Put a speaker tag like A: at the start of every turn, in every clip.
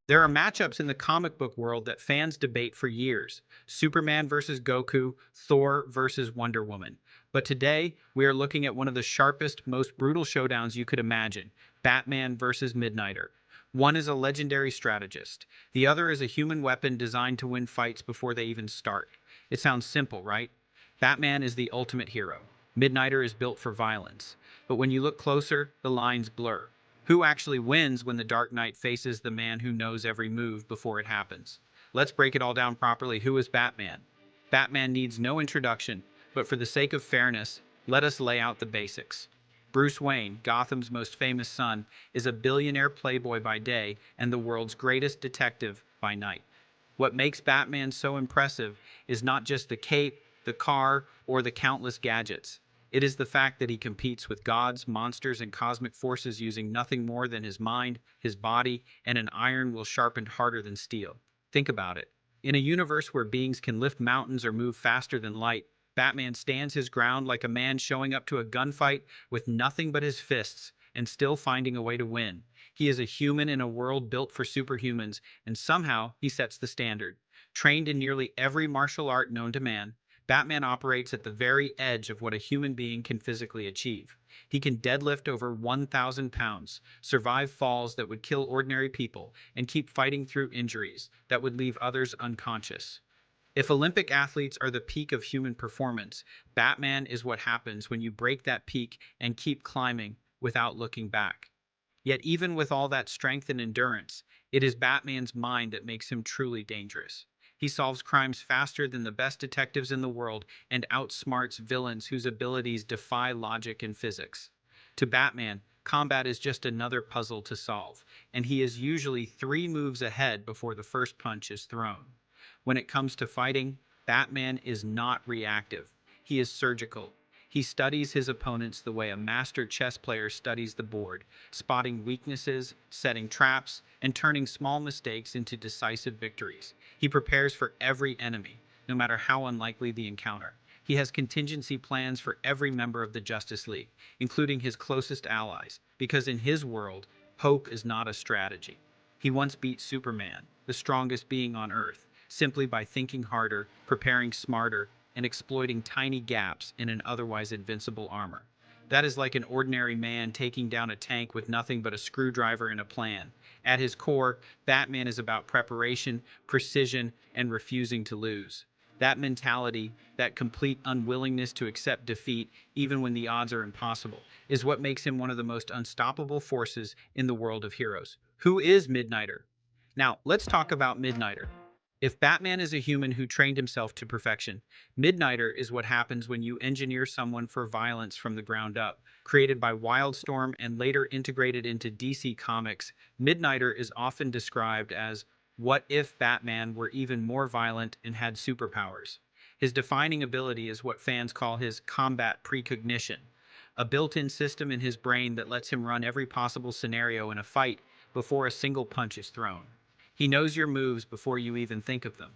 A: There are matchups in the comic book world that fans debate for years. Superman versus Goku, Thor versus Wonder Woman. But today, we are looking at one of the sharpest, most brutal showdowns you could imagine, Batman versus Midnighter. One is a legendary strategist. The other is a human weapon designed to win fights before they even start. It sounds simple, right? Batman is the ultimate hero. Midnighter is built for violence. But when you look closer, the lines blur. Who actually wins when the Dark Knight faces the man who knows every move before it happens? Let's break it all down properly. Who is Batman? Batman needs no introduction, but for the sake of fairness, let us lay out the basics. Bruce Wayne, Gotham's most famous son, is a billionaire playboy by day and the world's greatest detective by night. What makes Batman so impressive is not just the cape, the car, or the countless gadgets. It is the fact that he competes with gods, monsters, and cosmic forces using nothing more than his mind, his body, and an iron will sharpened harder than steel. Think about it. In a universe where beings can lift mountains or move faster than light, Batman stands his ground like a man showing up to a gunfight with nothing but his fists and still finding a way to win. He is a human in a world built for superhumans, and somehow he sets the standard. Trained in nearly every martial art known to man, Batman operates at the very edge of what a human being can physically achieve. He can deadlift over 1,000 pounds, survive falls that would kill ordinary people, and keep fighting through injuries that would leave others unconscious. If Olympic athletes are the peak of human performance, Batman is what happens when you break that peak and keep climbing without looking back. Yet, even with all that strength and endurance, it is Batman's mind that makes him truly dangerous. He solves crimes faster than the best detectives in the world and outsmarts villains whose abilities defy logic and physics. To Batman, combat is just another puzzle to solve, and he is usually three moves ahead before the first punch is thrown. When it comes to fighting, Batman is not reactive. He is surgical. He studies his opponents the way a master chess player studies the board, spotting weaknesses, setting traps, and turning small mistakes into decisive victories. He prepares for every enemy, no matter how unlikely the encounter. He has contingency plans for every member of the Justice League, including his closest allies, because in his world, hope is not a strategy. He once beat Superman, the strongest being on Earth, simply by thinking harder, preparing smarter, and exploiting tiny gaps in an otherwise invincible armor. That is like an ordinary man taking down a tank with nothing but a screwdriver and a plan. At his core, Batman is about preparation, precision, and refusing to lose. That mentality, that complete unwillingness to accept defeat, even when the odds are impossible, is what makes him one of the most unstoppable forces in the world of heroes. Who is Midnighter? Now, let's talk about Midnighter. If Batman is a human who trained himself to perfection, Midnighter is what happens when you engineer someone for violence from the ground up. Created by Wildstorm and later integrated into DC Comics, Midnighter is often described as what if Batman were even more violent and had superpowers. His defining ability is what fans call his combat precognition, a built-in system in his brain that lets him run every possible scenario in a fight before a single punch is thrown. He knows your moves before you even think of them.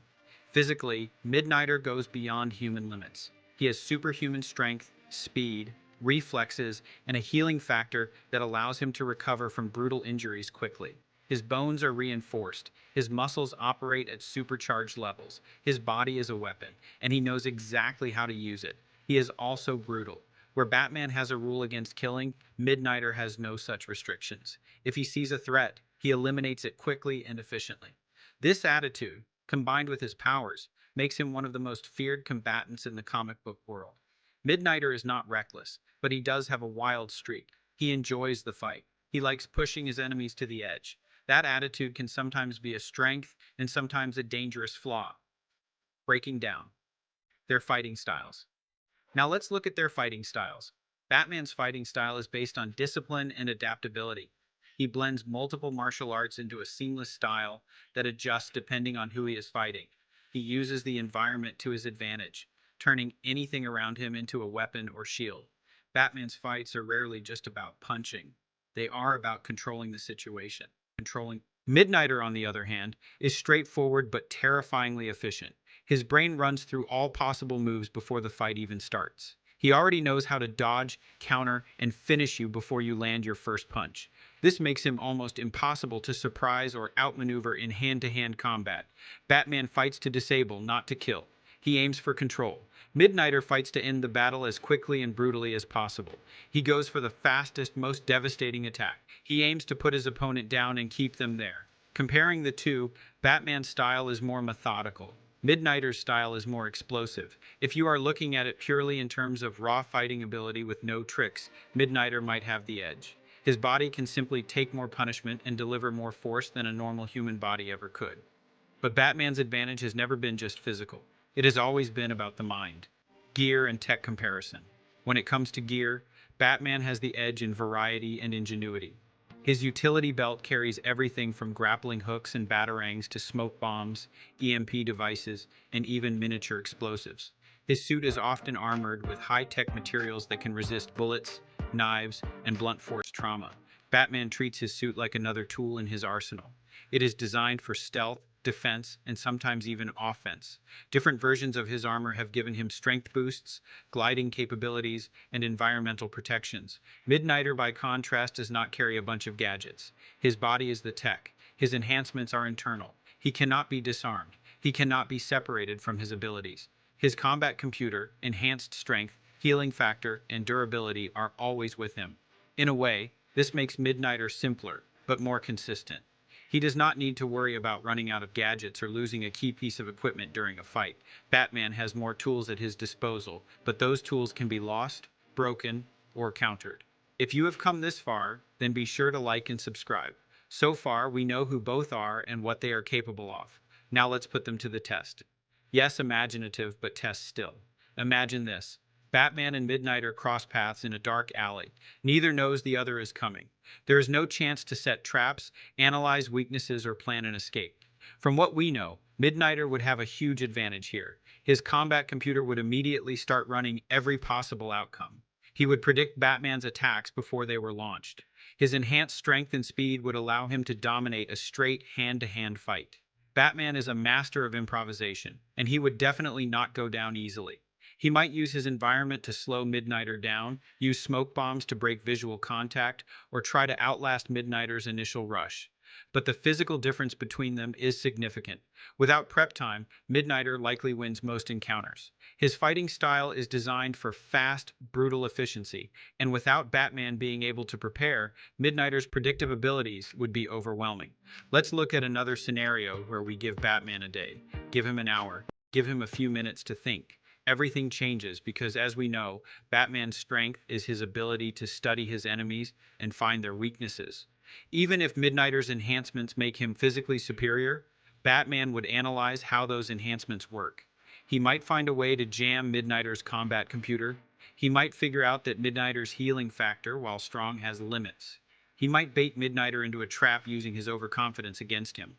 A: Physically, Midnighter goes beyond human limits. He has superhuman strength, speed, reflexes, and a healing factor that allows him to recover from brutal injuries quickly. His bones are reinforced, his muscles operate at supercharged levels, his body is a weapon, and he knows exactly how to use it. He is also brutal. Where Batman has a rule against killing, Midnighter has no such restrictions. If he sees a threat, he eliminates it quickly and efficiently. This attitude, combined with his powers, makes him one of the most feared combatants in the comic book world. Midnighter is not reckless, but he does have a wild streak. He enjoys the fight. He likes pushing his enemies to the edge. That attitude can sometimes be a strength and sometimes a dangerous flaw. Breaking down their fighting styles. Now let's look at their fighting styles. Batman's fighting style is based on discipline and adaptability. He blends multiple martial arts into a seamless style that adjusts depending on who he is fighting. He uses the environment to his advantage, turning anything around him into a weapon or shield. Batman's fights are rarely just about punching. They are about controlling the situation. Controlling Midnighter, on the other hand, is straightforward but terrifyingly efficient. His brain runs through all possible moves before the fight even starts. He already knows how to dodge, counter, and finish you before you land your first punch. This makes him almost impossible to surprise or outmaneuver in hand-to-hand combat. Batman fights to disable, not to kill. He aims for control. Midnighter fights to end the battle as quickly and brutally as possible. He goes for the fastest, most devastating attack. He aims to put his opponent down and keep them there. Comparing the two, Batman's style is more methodical. Midnighter's style is more explosive. If you are looking at it purely in terms of raw fighting ability with no tricks, Midnighter might have the edge. His body can simply take more punishment and deliver more force than a normal human body ever could. But Batman's advantage has never been just physical. It has always been about the mind, gear, and tech comparison. When it comes to gear, Batman has the edge in variety and ingenuity. His utility belt carries everything from grappling hooks and batarangs to smoke bombs, EMP devices, and even miniature explosives. His suit is often armored with high-tech materials that can resist bullets, knives, and blunt force trauma. Batman treats his suit like another tool in his arsenal. It is designed for stealth, defense, and sometimes even offense. Different versions of his armor have given him strength boosts, gliding capabilities, and environmental protections. Midnighter, by contrast, does not carry a bunch of gadgets. His body is the tech. His enhancements are internal. He cannot be disarmed. He cannot be separated from his abilities. His combat computer, enhanced strength, healing factor, and durability are always with him. In a way, this makes Midnighter simpler, but more consistent. He does not need to worry about running out of gadgets or losing a key piece of equipment during a fight. Batman has more tools at his disposal, but those tools can be lost, broken, or countered. If you have come this far, then be sure to like and subscribe. So far, we know who both are and what they are capable of. Now let's put them to the test. Yes, imaginative, but test still. Imagine this. Batman and Midnighter cross paths in a dark alley. Neither knows the other is coming. There is no chance to set traps, analyze weaknesses, or plan an escape. From what we know, Midnighter would have a huge advantage here. His combat computer would immediately start running every possible outcome. He would predict Batman's attacks before they were launched. His enhanced strength and speed would allow him to dominate a straight hand-to-hand fight. Batman is a master of improvisation, and he would definitely not go down easily. He might use his environment to slow Midnighter down, use smoke bombs to break visual contact, or try to outlast Midnighter's initial rush. But the physical difference between them is significant. Without prep time, Midnighter likely wins most encounters. His fighting style is designed for fast, brutal efficiency, and without Batman being able to prepare, Midnighter's predictive abilities would be overwhelming. Let's look at another scenario where we give Batman a day. Give him an hour. Give him a few minutes to think. Everything changes because, as we know, Batman's strength is his ability to study his enemies and find their weaknesses. Even if Midnighter's enhancements make him physically superior, Batman would analyze how those enhancements work. He might find a way to jam Midnighter's combat computer. He might figure out that Midnighter's healing factor, while strong, has limits. He might bait Midnighter into a trap using his overconfidence against him.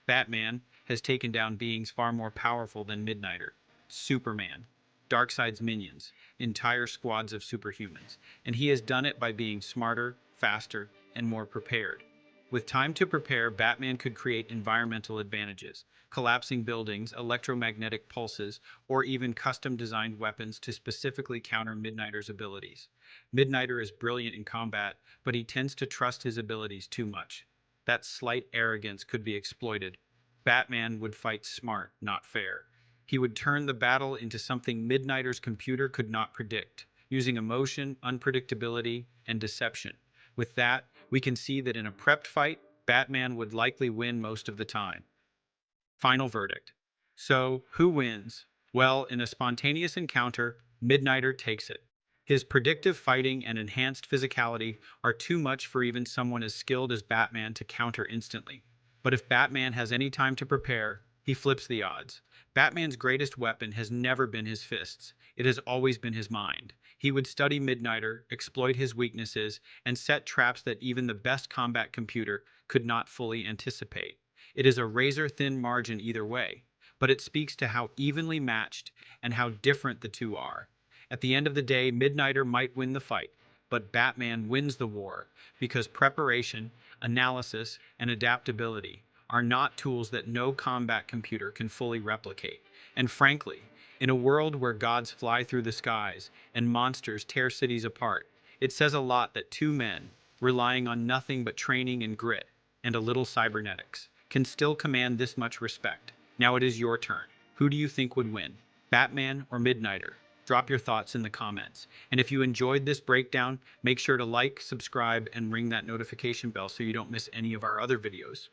A: Batman has taken down beings far more powerful than Midnighter. Superman, Darkseid's minions, entire squads of superhumans, and he has done it by being smarter, faster, and more prepared. With time to prepare, Batman could create environmental advantages, collapsing buildings, electromagnetic pulses, or even custom-designed weapons to specifically counter Midnighter's abilities. Midnighter is brilliant in combat, but he tends to trust his abilities too much. That slight arrogance could be exploited. Batman would fight smart, not fair. He would turn the battle into something Midnighter's computer could not predict, using emotion, unpredictability, and deception. With that, we can see that in a prepped fight, Batman would likely win most of the time. Final verdict. So, who wins? Well, in a spontaneous encounter, Midnighter takes it. His predictive fighting and enhanced physicality are too much for even someone as skilled as Batman to counter instantly. But if Batman has any time to prepare, he flips the odds. Batman's greatest weapon has never been his fists. It has always been his mind. He would study Midnighter, exploit his weaknesses, and set traps that even the best combat computer could not fully anticipate. It is a razor-thin margin either way, but it speaks to how evenly matched and how different the two are. At the end of the day, Midnighter might win the fight, but Batman wins the war because preparation, analysis, and adaptability are not tools that no combat computer can fully replicate. And frankly, in a world where gods fly through the skies and monsters tear cities apart, it says a lot that two men, relying on nothing but training and grit, and a little cybernetics, can still command this much respect. Now it is your turn. Who do you think would win? Batman or Midnighter? Drop your thoughts in the comments. And if you enjoyed this breakdown, make sure to like, subscribe, and ring that notification bell so you don't miss any of our other videos.